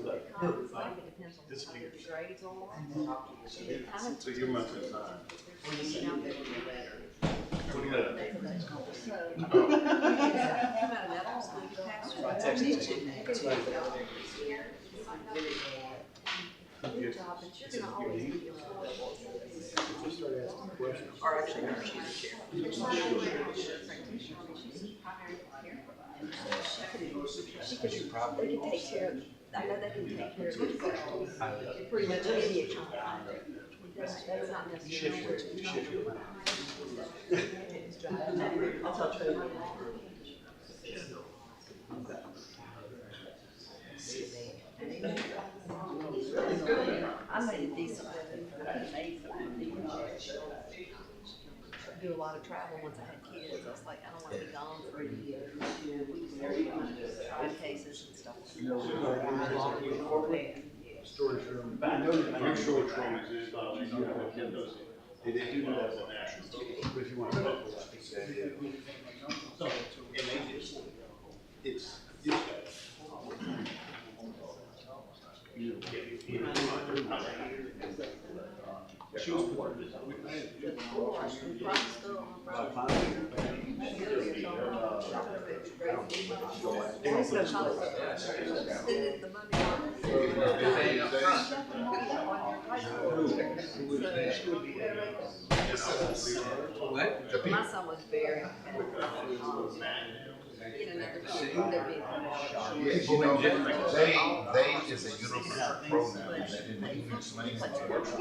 depends on how good the grades are. So you must have signed. Good job, but you're gonna always be employed. Just start asking questions. Or actually, no, she's a chair. She could, they can take care of, I know they can take care of you pretty much any time. That's not necessarily what you're I'll tell you. I made a decent living. Do a lot of travel once I had kids. I was like, I don't want to be gone for a year. Cases and stuff. Storage room. I know that your storage room is installed, you know, what Ken does. They do that as an national. But if you want to talk about it. And they just, it's. She was part of this. My son was very. Yes, you know, they is a universal program that in the English language works a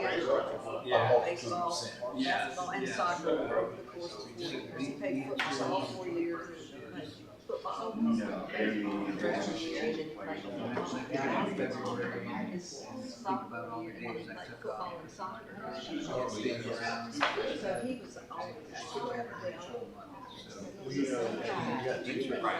Baseball, multitude basketball, and soccer over the course of 4 years. He played football all 4 years. And played football. Freshman year, and then he played basketball. His sophomore year, and then he played football and soccer. So he was always. Right.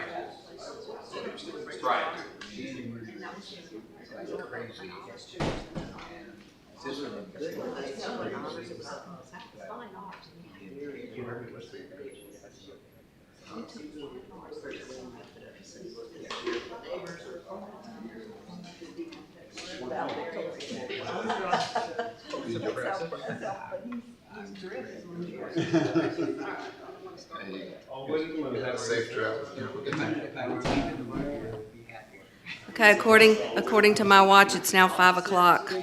Have a safe travel. Good night. Okay, according to my watch, it's now 5 o'clock.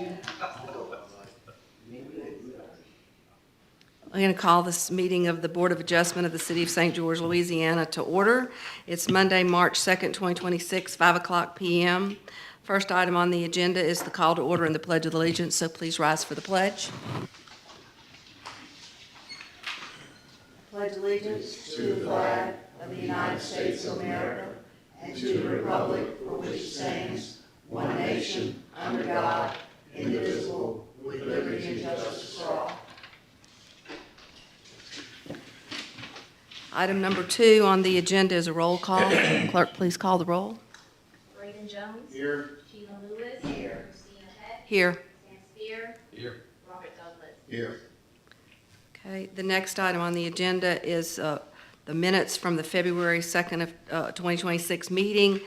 I'm going to call this meeting of the Board of Adjustment of the City of St. George, Louisiana to order. It's Monday, March 2nd, 2026, 5 o'clock p.m. First item on the agenda is the call to order and the Pledge of Allegiance, so please rise for the pledge. Pledge allegiance to the flag of the United States of America and to the republic for which it stands, one nation, under God, indivisible, with liberty and justice for all. Item number 2 on the agenda is a roll call. Clerk, please call the roll. Braden Jones. Here. Sheila Lewis. Here. Christina Peck. Here. Sam Spear. Here. Robert Douglas. Here. Okay, the next item on the agenda is the minutes from the February 2nd of 2026 meeting.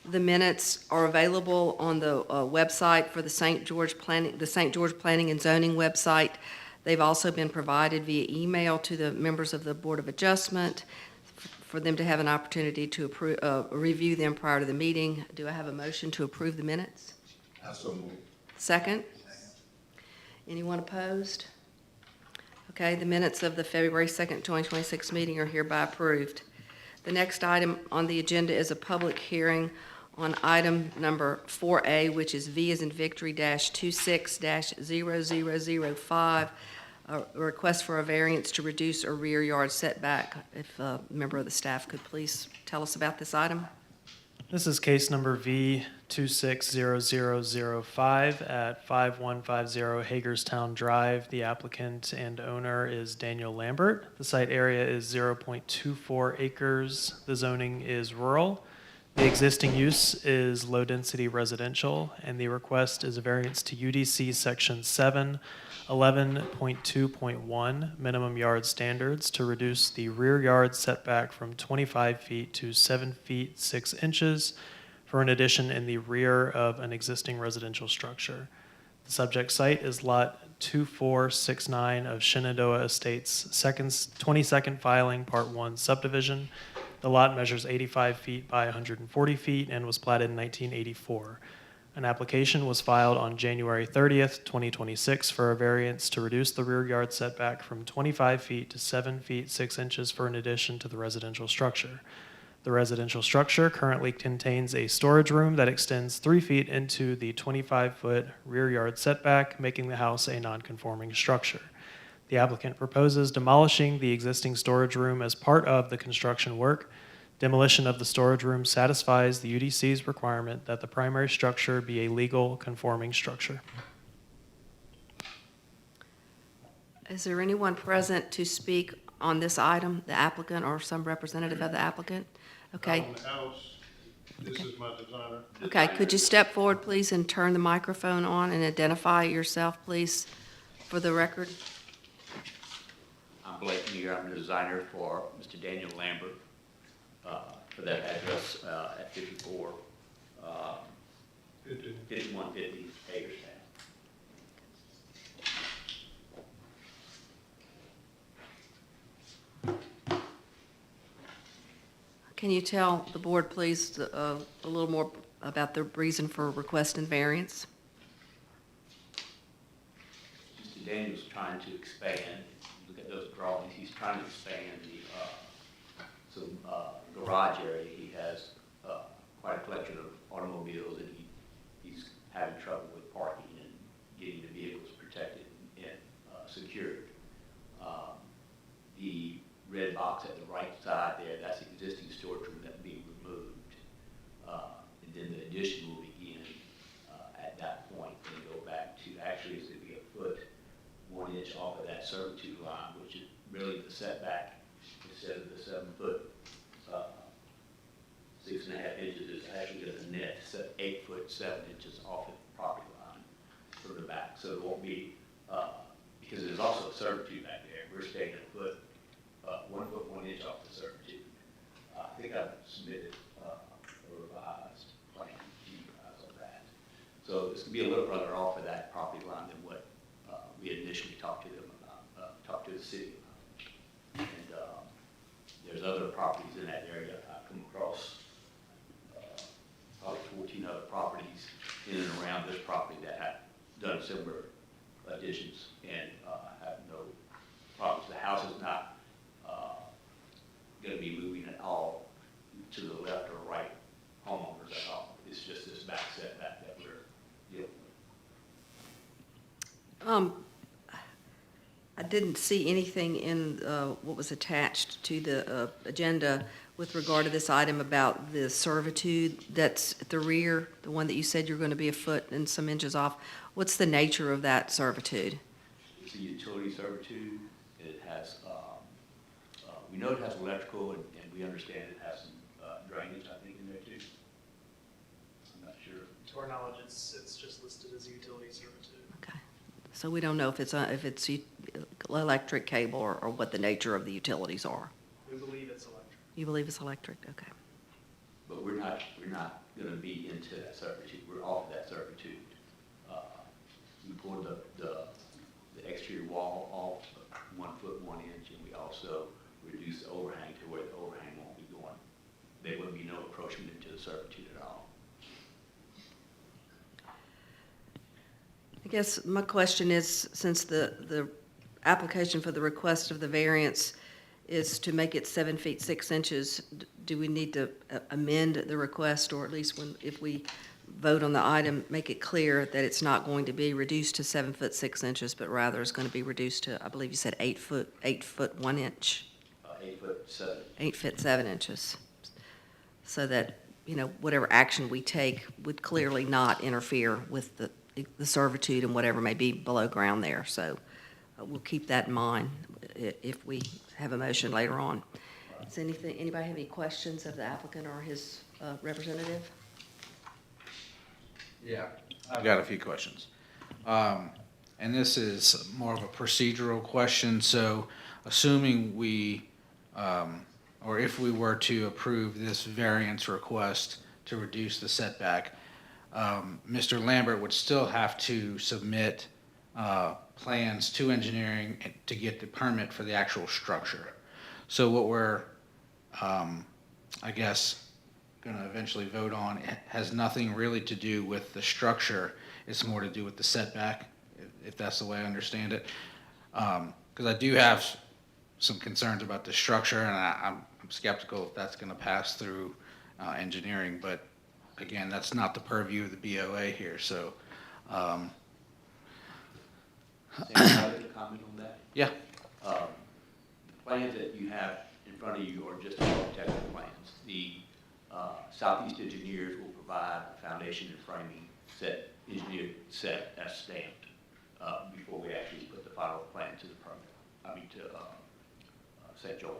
The minutes are available on the website for the St. George Planning and Zoning website. They've also been provided via email to the members of the Board of Adjustment for them to have an opportunity to review them prior to the meeting. Do I have a motion to approve the minutes? So moved. Second? Anyone opposed? Okay, the minutes of the February 2nd, 2026 meeting are hereby approved. The next item on the agenda is a public hearing on item number 4A, which is V as in Victory -26-0005, a request for a variance to reduce a rear yard setback. If a member of the staff could please tell us about this item. This is case number V260005 at 5150 Hagerstown Drive. The applicant and owner is Daniel Lambert. The site area is 0.24 acres. The zoning is rural. The existing use is low-density residential, and the request is a variance to UDC Section 711.2.1 minimum yard standards to reduce the rear yard setback from 25 feet to 7 feet 6 inches for an addition in the rear of an existing residential structure. The subject site is Lot 2469 of Shenandoah Estates, 22nd filing, Part 1 subdivision. The lot measures 85 feet by 140 feet and was platted in 1984. An application was filed on January 30th, 2026 for a variance to reduce the rear yard setback from 25 feet to 7 feet 6 inches for an addition to the residential structure. The residential structure currently contains a storage room that extends 3 feet into the 25-foot rear yard setback, making the house a non-conforming structure. The applicant proposes demolishing the existing storage room as part of the construction work. Demolition of the storage room satisfies the UDC's requirement that the primary structure be a legal conforming structure. Is there anyone present to speak on this item, the applicant or some representative of the applicant? Okay, On the house, this is my designer. okay, could you step forward, please, and turn the microphone on and identify yourself, please, for the record? I'm Blake Muir. I'm the designer for Mr. Daniel Lambert for that address at 5150 Hagerstown. Can you tell the board, please, a little more about the reason for request and variance? Mr. Daniel's trying to expand. Look at those drawings. He's trying to expand the garage area. He has quite a collection of automobiles, and he's having trouble with parking and getting the vehicles protected and secured. The red box at the right side there, that's the existing storage room that's being removed. And then the addition will begin at that point and go back to, actually it's going to be a foot, 1 inch off of that servitude line, which is really the setback instead of the 7 foot, 6.5 inches is actually going to net 8 foot 7 inches off of the property line from the back. So it won't be, because there's also a servitude back there. We're staying a foot, 1 foot 1 inch off the servitude. I think I've submitted a revised plan to you guys on that. So it's going to be a little further off of that property line than what we had initially talked to them about, talked to the city about. And there's other properties in that area. I've come across probably 14 other properties in and around this property that have done similar additions and have no problems. The house is not going to be moving at all to the left or right homeowners at all. It's just this back setback that we're dealing with. I didn't see anything in what was attached to the agenda with regard to this item about the servitude that's at the rear, the one that you said you're going to be a foot and some inches off. What's the nature of that servitude? It's a utility servitude. It has, we know it has electrical, and we understand it has some drainage, I think, in there too. I'm not sure. To our knowledge, it's just listed as a utility servitude. Okay, so we don't know if it's electric cable or what the nature of the utilities are. We believe it's electric. You believe it's electric? Okay. But we're not going to be into that servitude. We're off that servitude. We poured the exterior wall off 1 foot 1 inch, and we also reduced the overhang to where the overhang won't be going. There wouldn't be no approachment into the servitude at all. I guess my question is, since the application for the request of the variance is to make it 7 feet 6 inches, do we need to amend the request, or at least if we vote on the item, make it clear that it's not going to be reduced to 7 foot 6 inches, but rather it's going to be reduced to, I believe you said 8 foot 1 inch? 8 foot 7. 8 foot 7 inches. So that, whatever action we take would clearly not interfere with the servitude and whatever may be below ground there. So we'll keep that in mind if we have a motion later on. Does anybody have any questions of the applicant or his representative? Yeah, I've got a few questions. And this is more of a procedural question. So assuming we, or if we were to approve this variance request to reduce the setback. Mr. Lambert would still have to submit plans to engineering to get the permit for the actual structure. So what we're, I guess, going to eventually vote on has nothing really to do with the structure. It's more to do with the setback, if that's the way I understand it. Because I do have some concerns about the structure, and I'm skeptical if that's going to pass through engineering. But again, that's not the purview of the BOA here. So, Sam, can I make a comment on that? yeah. The plans that you have in front of you are just architectural plans. The Southeast engineers will provide a foundation and framing engineered set as stamped before we actually put the final plan to the permit, to St. George.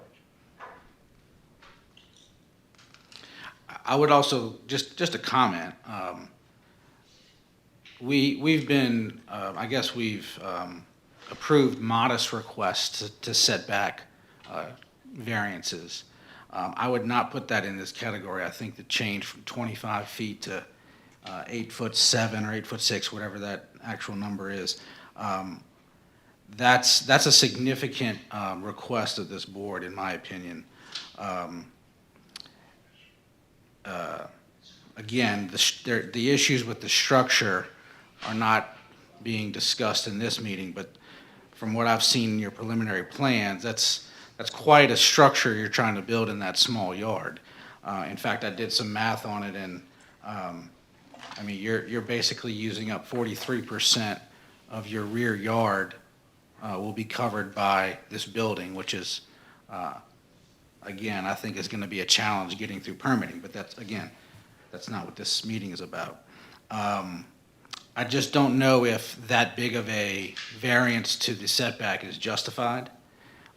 I would also, just a comment, we've been, I guess we've approved modest requests to set back variances. I would not put that in this category. I think the change from 25 feet to 8'7" or 8'6", whatever that actual number is, that's a significant request of this board, in my opinion. Again, the issues with the structure are not being discussed in this meeting, but from what I've seen in your preliminary plans, that's quite a structure you're trying to build in that small yard. In fact, I did some math on it, and I mean, you're basically using up 43% of your rear yard will be covered by this building, which is, again, I think is going to be a challenge getting through permitting, but that's not what this meeting is about. I just don't know if that big of a variance to the setback is justified.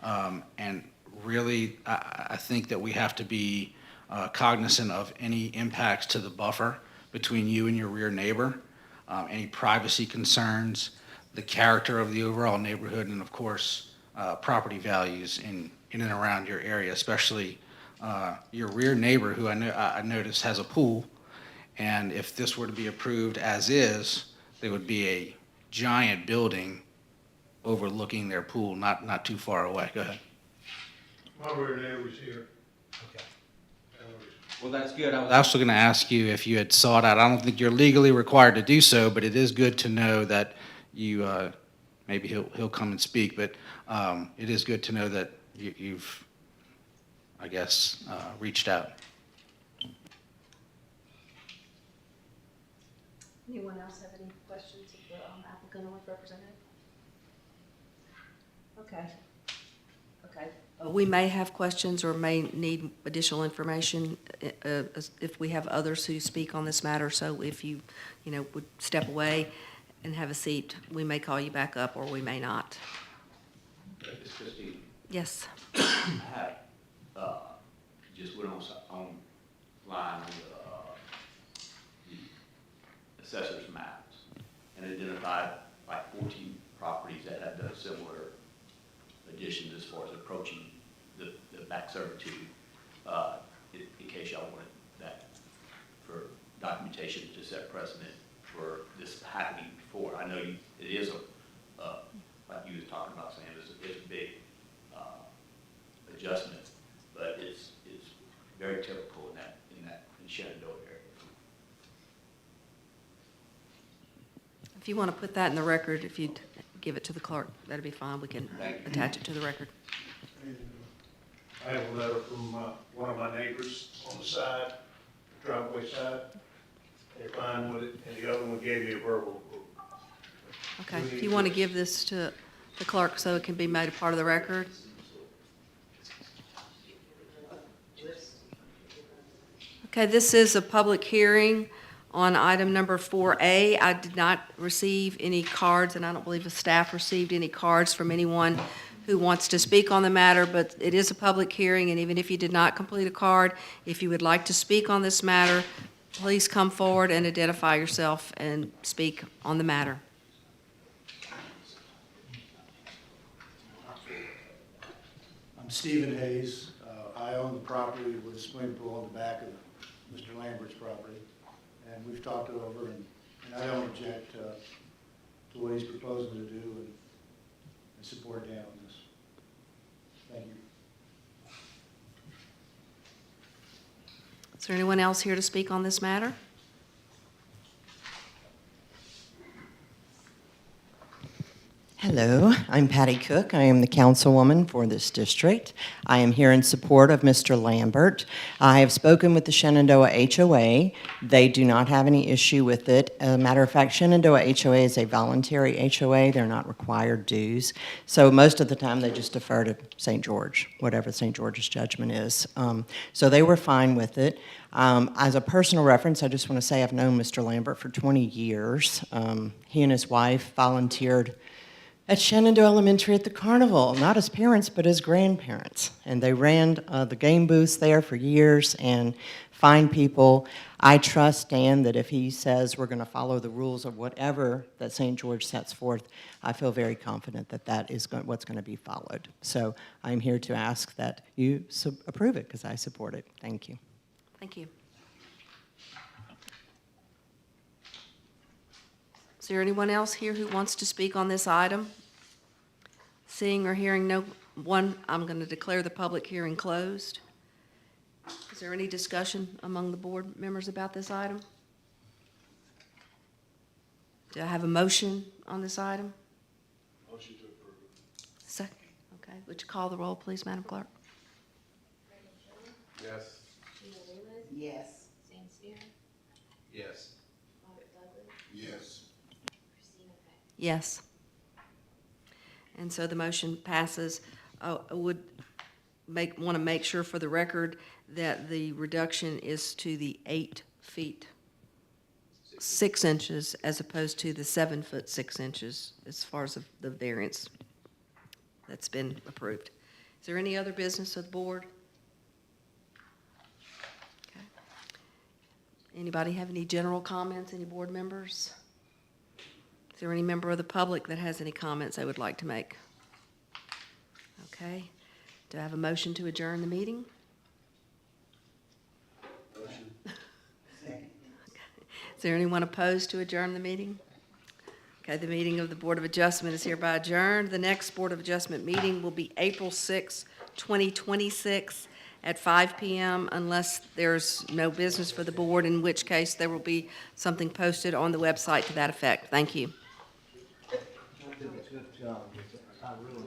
And really, I think that we have to be cognizant of any impacts to the buffer between you and your rear neighbor, any privacy concerns, the character of the overall neighborhood, and of course, property values in and around your area, especially your rear neighbor, who I noticed has a pool. And if this were to be approved as is, there would be a giant building overlooking their pool, not too far away. Go ahead. My rear neighbor's here. Well, that's good. I was also going to ask you if you had sought out. I don't think you're legally required to do so, but it is good to know that you. Maybe he'll come and speak, but it is good to know that you've, I guess, reached out. Anyone else have any questions of the applicant or representative? Okay. We may have questions or may need additional information if we have others who speak on this matter. So if you would step away and have a seat, we may call you back up or we may not. Ms. Christine, Yes. I have, just went online on the assessor's maps and identified like 14 properties that have done similar additions as far as approaching the back servitude, in case y'all wanted that for documentation to set precedent for this happening before. I know it is like you was talking about, Sam, it's a big adjustment, but it's very typical in Shenandoah area. If you want to put that in the record, if you'd give it to the clerk, that'd be fine. We can attach it to the record. I have a letter from one of my neighbors on the side, driveway side. They're fine with it, and the other one gave me a verbal approval. Okay. If you want to give this to the clerk so it can be made a part of the record. Okay, this is a public hearing on item number 4A. I did not receive any cards, and I don't believe the staff received any cards from anyone who wants to speak on the matter, but it is a public hearing, and even if you did not complete a card, if you would like to speak on this matter, please come forward and identify yourself and speak on the matter. I'm Stephen Hayes. I own the property with a swimming pool on the back of Mr. Lambert's property. And we've talked it over, and I don't object to what he's proposing to do, and support Dan on this. Thank you. Is there anyone else here to speak on this matter? Hello, I'm Patty Cook. I am the councilwoman for this district. I am here in support of Mr. Lambert. I have spoken with the Shenandoah HOA. They do not have any issue with it. As a matter of fact, Shenandoah HOA is a voluntary HOA. They're not required dues. So most of the time, they just defer to St. George, whatever St. George's judgment is. So they were fine with it. As a personal reference, I just want to say I've known Mr. Lambert for 20 years. He and his wife volunteered at Shenandoah Elementary at the carnival, not as parents, but as grandparents. And they ran the game booths there for years, and fine people. I trust Dan that if he says we're going to follow the rules of whatever that St. George sets forth, I feel very confident that that is what's going to be followed. So I'm here to ask that you approve it, because I support it. Thank you. Thank you. Is there anyone else here who wants to speak on this item? Seeing or hearing no one, I'm going to declare the public hearing closed. Is there any discussion among the board members about this item? Do I have a motion on this item? Motion to approve. Second. Okay. Would you call the roll, please, Madam Clerk? Brandon Jones, Yes. Sheila Lewis, Yes. Sam Spear, Yes. Robert Douglas, Yes. Christina Peck. Yes. And so the motion passes. I would want to make sure for the record that the reduction is to the 8 feet 6 inches as opposed to the 7 foot 6 inches as far as the variance that's been approved. Is there any other business of the board? Okay. Anybody have any general comments? Any board members? Is there any member of the public that has any comments they would like to make? Okay. Do I have a motion to adjourn the meeting? Motion. Is there anyone opposed to adjourn the meeting? Okay, the meeting of the Board of Adjustment is hereby adjourned. The next Board of Adjustment meeting will be April 6, 2026 at 5 p.m. unless there's no business for the board, in which case there will be something posted on the website to that effect. Thank you. Good job. I really